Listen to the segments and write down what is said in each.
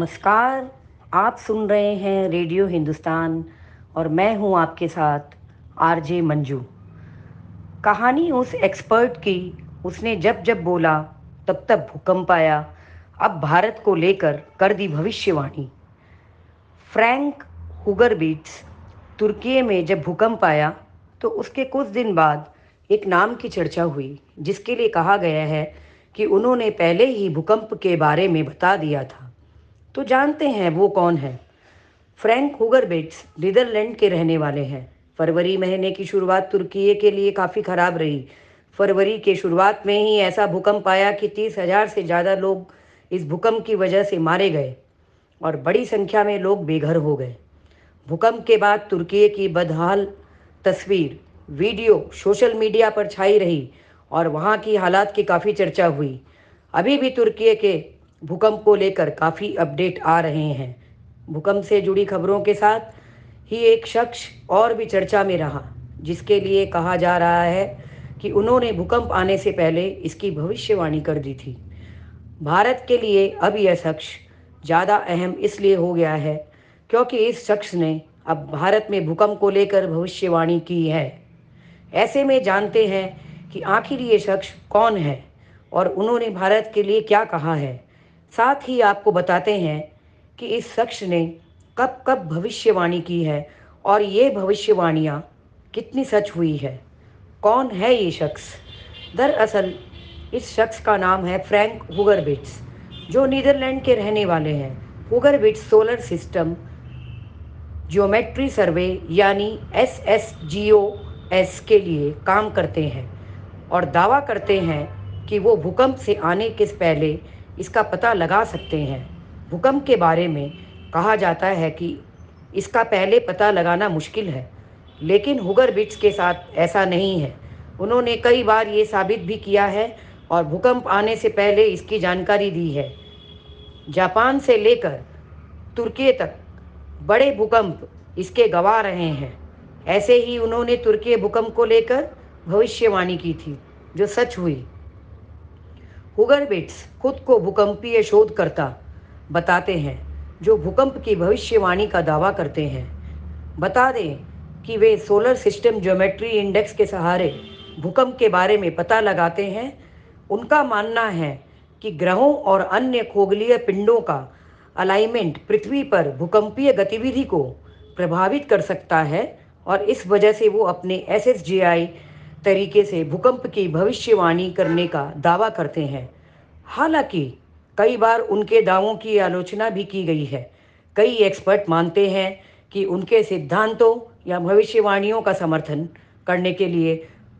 नमस्कार। आप सुन रहे हैं रेडियो हिंदुस्तान और मैं हूं आपके साथ आरजे मंजू। कहानी उस एक्सपर्ट की, उसने जब जब बोला तब तब भूकंप आया। अब भारत को लेकर कर दी भविष्यवाणी। फ्रैंक हुगरबिट्स। तुर्की में जब भूकंप आया तो उसके कुछ दिन बाद एक नाम की चर्चा हुई जिसके लिए कहा गया है कि उन्होंने पहले ही भूकंप के बारे में बता दिया था। तो जानते हैं वो कौन है। फ्रैंक हुगरबिट्स नीदरलैंड के रहने वाले हैं। फरवरी महीने की शुरुआत तुर्की के लिए काफ़ी ख़राब रही। फरवरी के शुरुआत में ही ऐसा भूकंप आया कि 30,000 से ज़्यादा लोग इस भूकंप की वजह से मारे गए और बड़ी संख्या में लोग बेघर हो गए। भूकंप के बाद तुर्की की बदहाल तस्वीर, वीडियो सोशल मीडिया पर छाई रही और वहाँ की हालात की काफ़ी चर्चा हुई। अभी भी तुर्की के भूकंप को लेकर काफ़ी अपडेट आ रहे हैं। भूकंप से जुड़ी खबरों के साथ ही एक शख्स और भी चर्चा में रहा जिसके लिए कहा जा रहा है कि उन्होंने भूकंप आने से पहले इसकी भविष्यवाणी कर दी थी। भारत के लिए अब यह शख्स ज़्यादा अहम इसलिए हो गया है क्योंकि इस शख्स ने अब भारत में भूकंप को लेकर भविष्यवाणी की है। ऐसे में जानते हैं कि आखिर ये शख्स कौन है और उन्होंने भारत के लिए क्या कहा है। साथ ही आपको बताते हैं कि इस शख्स ने कब कब भविष्यवाणी की है और ये भविष्यवाणियाँ कितनी सच हुई है। कौन है ये शख्स? दरअसल इस शख्स का नाम है फ्रैंक हुगरबिट्स, जो नीदरलैंड के रहने वाले हैं। हुगरबिट्स सोलर सिस्टम ज्योमेट्री सर्वे यानी SSGOS के लिए काम करते हैं और दावा करते हैं कि वो भूकंप से आने के पहले इसका पता लगा सकते हैं। भूकंप के बारे में कहा जाता है कि इसका पहले पता लगाना मुश्किल है, लेकिन हुगरबिट्स के साथ ऐसा नहीं है। उन्होंने कई बार ये साबित भी किया है और भूकंप आने से पहले इसकी जानकारी दी है। जापान से लेकर तुर्की तक बड़े भूकंप इसके गवाह रहे हैं। ऐसे ही उन्होंने तुर्की भूकंप को लेकर भविष्यवाणी की थी जो सच हुई। हुगरबिट्स खुद को भूकंपीय शोधकर्ता बताते हैं जो भूकंप की भविष्यवाणी का दावा करते हैं। बता दें कि वे सोलर सिस्टम ज्योमेट्री इंडेक्स के सहारे भूकंप के बारे में पता लगाते हैं। उनका मानना है कि ग्रहों और अन्य खगोलीय पिंडों का अलाइनमेंट पृथ्वी पर भूकंपीय गतिविधि को प्रभावित कर सकता है और इस वजह से वो अपने SSGI तरीके से भूकंप की भविष्यवाणी करने का दावा करते हैं। हालांकि कई बार उनके दावों की आलोचना भी की गई है। कई एक्सपर्ट मानते हैं कि उनके सिद्धांतों या भविष्यवाणियों का समर्थन करने के लिए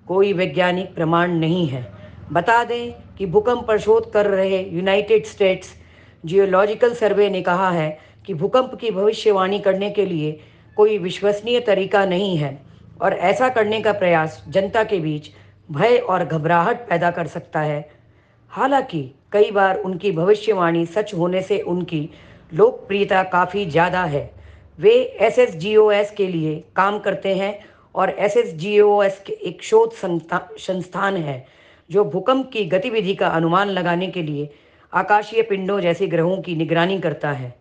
कोई वैज्ञानिक प्रमाण नहीं है। बता दें कि भूकंप पर शोध कर रहे यूनाइटेड स्टेट्स जियोलॉजिकल सर्वे ने कहा है कि भूकंप की भविष्यवाणी करने के लिए कोई विश्वसनीय तरीका नहीं है और ऐसा करने का प्रयास जनता के बीच भय और घबराहट पैदा कर सकता है। हालांकि कई बार उनकी भविष्यवाणी सच होने से उनकी लोकप्रियता काफ़ी ज़्यादा है। वे SSGOS के लिए काम करते हैं और SSGOS के एक शोध संस्थान है जो भूकंप की गतिविधि का अनुमान लगाने के लिए आकाशीय पिंडों जैसे ग्रहों की निगरानी करता है।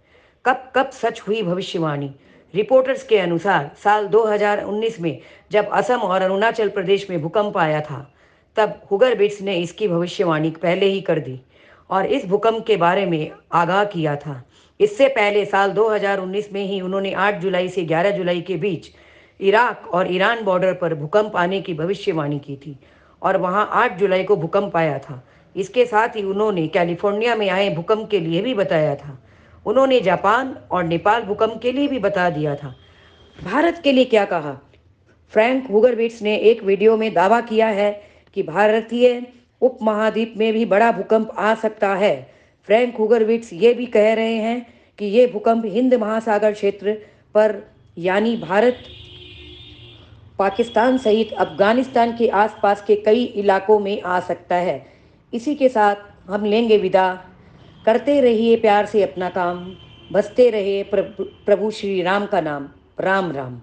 कब कब सच हुई भविष्यवाणी? रिपोर्टर्स के अनुसार साल 2019 में जब असम और अरुणाचल प्रदेश में भूकंप आया था, तब हुगरबिट्स ने इसकी भविष्यवाणी पहले ही कर दी और इस भूकंप के बारे में आगाह किया था। इससे पहले साल 2019 में ही उन्होंने 8 जुलाई से 11 जुलाई के बीच इराक और ईरान बॉर्डर पर भूकंप आने की भविष्यवाणी की थी और वहां 8 जुलाई को भूकंप आया था। इसके साथ ही उन्होंने कैलिफोर्निया में आए भूकंप के लिए भी बताया था। उन्होंने जापान और नेपाल भूकंप के लिए भी बता दिया था। भारत के लिए क्या कहा? फ्रैंक हुगरबिट्स ने एक वीडियो में दावा किया है कि भारतीय उपमहाद्वीप में भी बड़ा भूकंप आ सकता है। फ्रैंक हुगरबिट्स ये भी कह रहे हैं कि ये भूकंप हिंद महासागर क्षेत्र पर यानी भारत, पाकिस्तान सहित अफगानिस्तान के आसपास के कई इलाकों में आ सकता है। इसी के साथ हम लेंगे विदा। करते रहिए प्यार से अपना काम, बसते रहिए प्रभु श्री राम का नाम। राम राम।